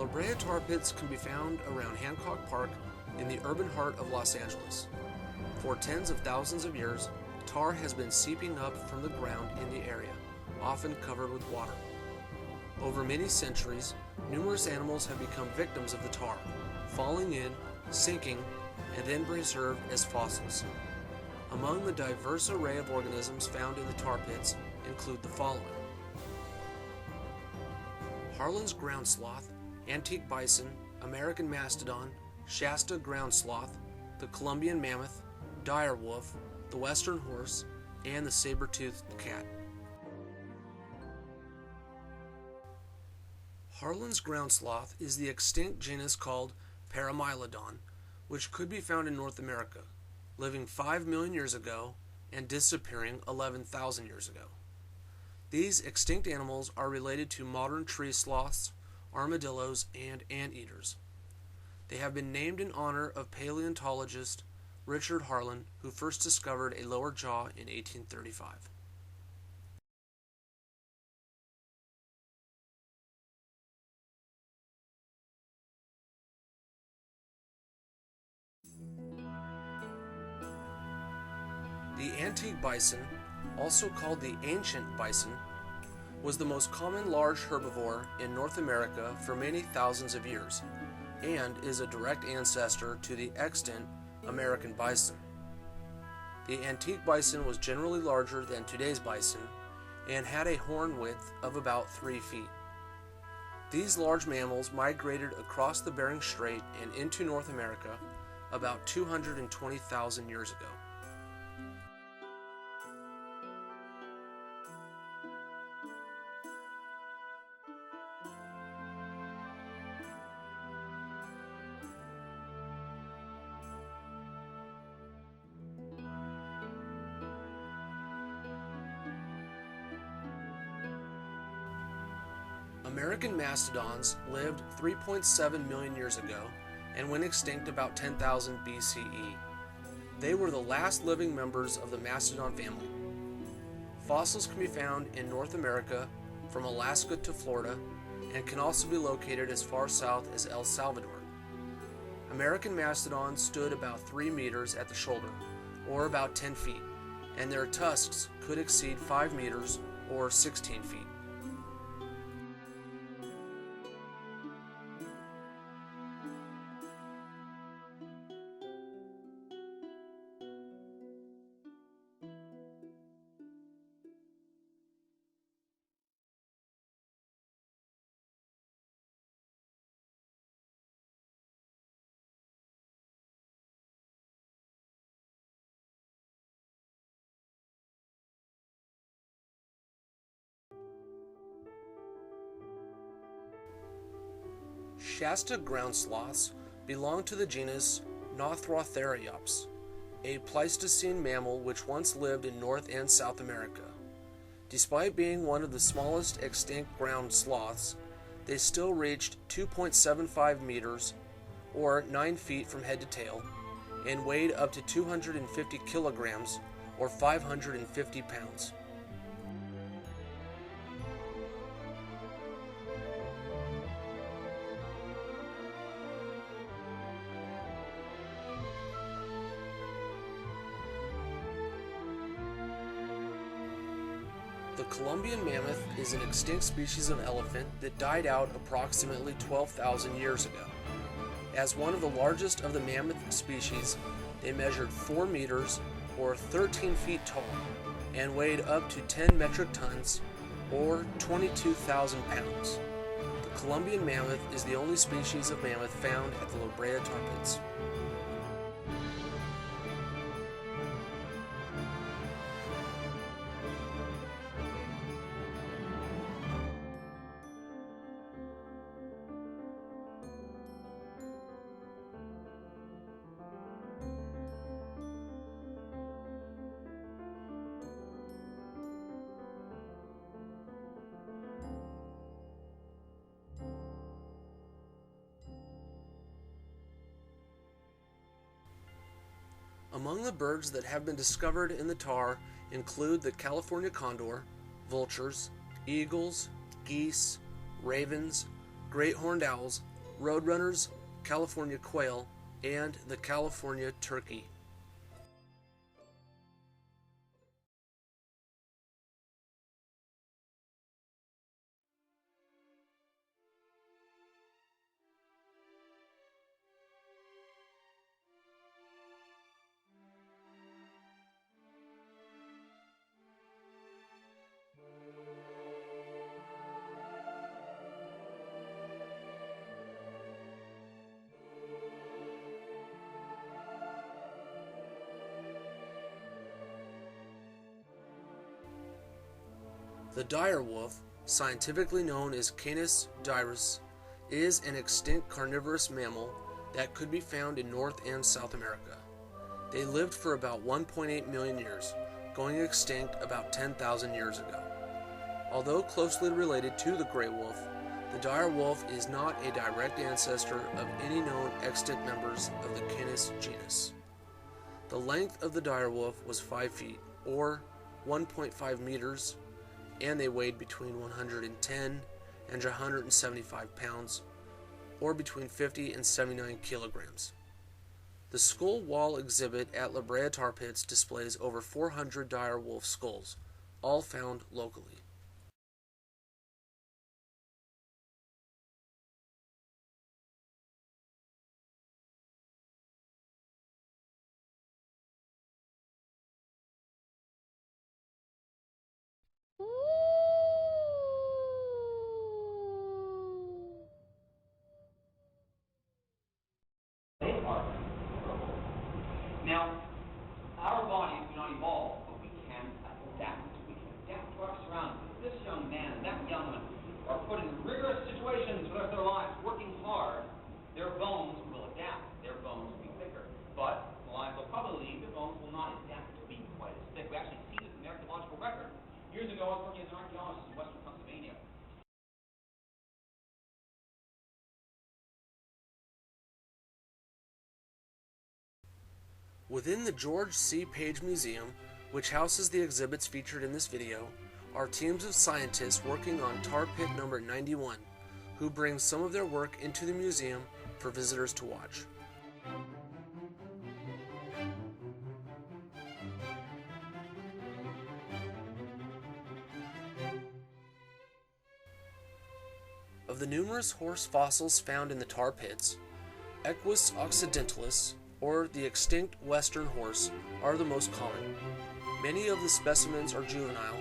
The Brea Tar Pits can be found around Hancock Park in the urban heart of Los Angeles. For tens of thousands of years, tar has been seeping up from the ground in the area, often covered with water. Over many centuries, numerous animals have become victims of the tar, falling in, sinking, and then preserved as fossils. Among the diverse array of organisms found in the tar pits include the following: Harlan's ground sloth, antique bison, American mastodon, Shasta ground sloth, the Columbian mammoth, dire wolf, the western horse, and the saber-toothed cat. Harlan's ground sloth is the extinct genus called Paramylodon, which could be found in North America, living 5 million years ago and disappearing 11,000 years ago. These extinct animals are related to modern tree sloths, armadillos, and anteaters. They have been named in honor of paleontologist Richard Harlan, who first discovered a lower jaw in 1835. The antique bison, also called the ancient bison, was the most common large herbivore in North America for many thousands of years, and is a direct ancestor to the extant American bison. The antique bison was generally larger than today's bison and had a horn width of about 3 feet. These large mammals migrated across the Bering Strait and into North America about 220,000 years ago. American mastodons lived 3.7 million years ago and went extinct about 10,000 BCE. They were the last living members of the mastodon family. Fossils can be found in North America from Alaska to Florida and can also be located as far south as El Salvador. American mastodons stood about 3 meters at the shoulder, or about 10 feet, and their tusks could exceed 5 meters or 16 feet. Shasta ground sloths belong to the genus Nothrotheriops, a Pleistocene mammal which once lived in North and South America. Despite being one of the smallest extinct ground sloths, they still reached 2.75 meters, or 9 feet from head to tail, and weighed up to 250 kilograms, or 550 pounds. The Columbian mammoth is an extinct species of elephant that died out approximately 12,000 years ago. As one of the largest of the mammoth species, they measured 4 meters or 13 feet tall and weighed up to 10 metric tons or 22,000 pounds. The Columbian mammoth is the only species of mammoth found at the Brea Tar Pits. Among the birds that have been discovered in the tar include the California condor, vultures, eagles, geese, ravens, great horned owls, roadrunners, California quail, and the California turkey. The dire wolf, scientifically known as Canis dirus, is an extinct carnivorous mammal that could be found in North and South America. They lived for about 1.8 million years, going extinct about 10,000 years ago. Although closely related to the gray wolf, the dire wolf is not a direct ancestor of any known extant members of the Canis genus. The length of the dire wolf was 5 feet, or 1.5 meters, and they weighed between 110 and 175 pounds, or between 50 and 79 kilograms. The skull wall exhibit at Brea Tar Pits displays over 400 dire wolf skulls, all found locally. Now, our bodies do not evolve, but we can adapt. We can adapt to our surroundings. This young man and that young woman are put in rigorous situations for the rest of their lives, working hard. Their bones will adapt. Their bones will be thicker. But lives will probably leave. Their bones will not adapt to be quite as thick. We actually see this in the archaeological record. Years ago, I was working as an archaeologist in western Pennsylvania. Within the George C. Page Museum, which houses the exhibits featured in this video, are teams of scientists working on tar pit number 91, who bring some of their work into the museum for visitors to watch. Of the numerous horse fossils found in the tar pits, Equus occidentalis, or the extinct western horse, are the most common. Many of the specimens are juvenile,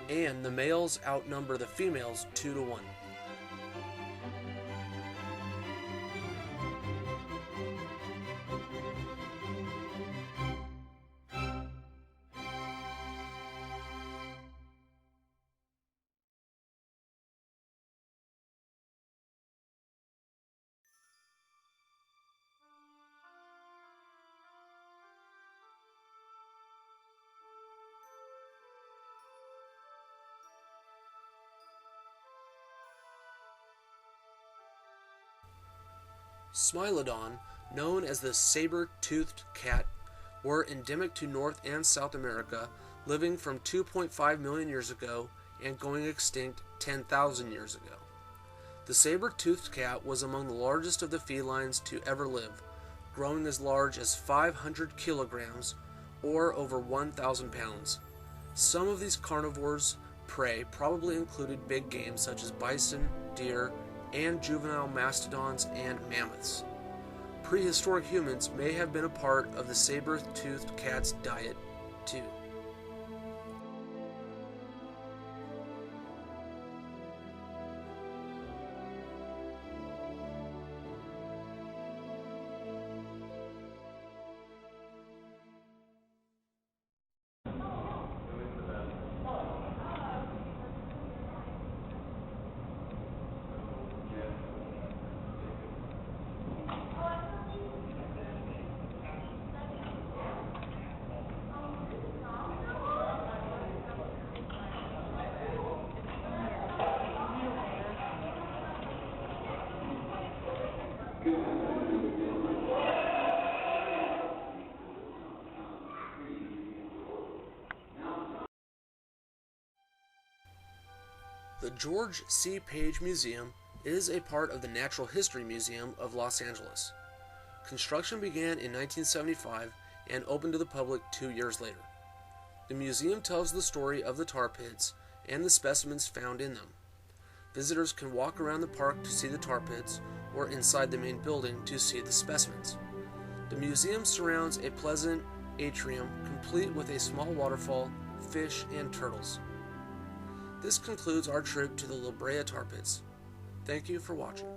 and the males outnumber the females 2 to 1. Smilodon, known as the saber-toothed cat, were endemic to North and South America, living from 2.5 million years ago and going extinct 10,000 years ago. The saber-toothed cat was among the largest of the felines to ever live, growing as large as 500 kilograms, or over 1,000 pounds. Some of these carnivores' prey probably included big game such as bison, deer, and juvenile mastodons and mammoths. Prehistoric humans may have been a part of the saber-toothed cat's diet, too. The George C. Page Museum It is a part of the Natural History Museum of Los Angeles. Construction began in 1975 and opened to the public 2 years later. The museum tells the story of the tar pits and the specimens found in them. Visitors can walk around the park to see the tar pits or inside the main building to see the specimens. The museum surrounds a pleasant atrium complete with a small waterfall, fish, and turtles. This concludes our trip to the Brea Tar Pits. Thank you for watching.